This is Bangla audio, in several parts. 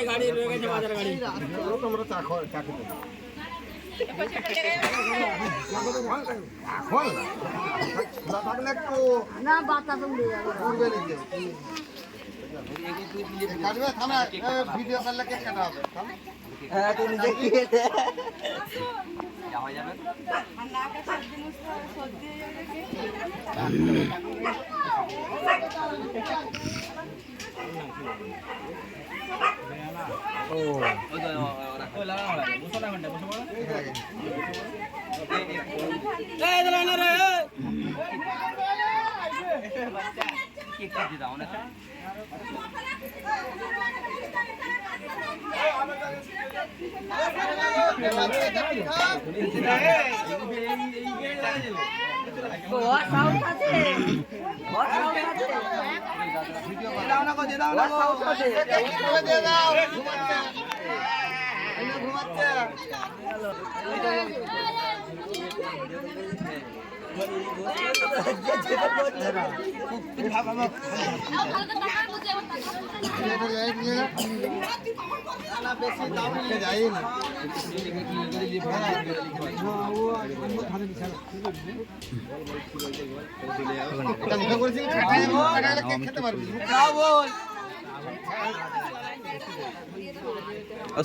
গাড়ি রয়ে গেছে, বাজার গাড়ি। তোমরা চা খাও, চা খেতে থাকলে একটু না বাতাস উড়ে যাবে। উড়বে নিচে। কাটবে থামে, ভিডিও করলে কেক কাটা হবে। হ্যাঁ, তুই নিজে খেয়ে দে।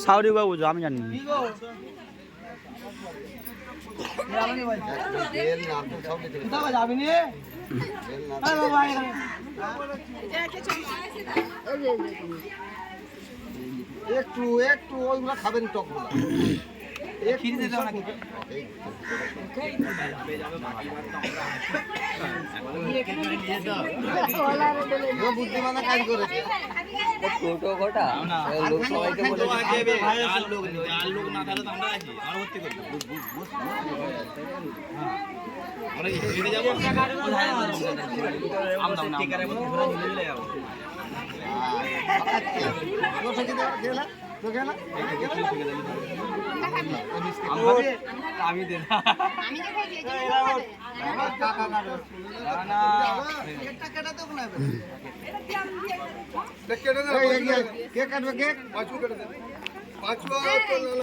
সাউরি বাবু আমি জানি একটু একটু ওইগুলো খাবেন টকগুলো বুদ্ধিমানা কাজ করেছে টোটো গোটা লোক সবাইকে বলে লোক না থাকলে তো আমরা আছি আর ভর্তি করবো আমি দে কেক কাটবে কেক 5 কেটে দেবে 5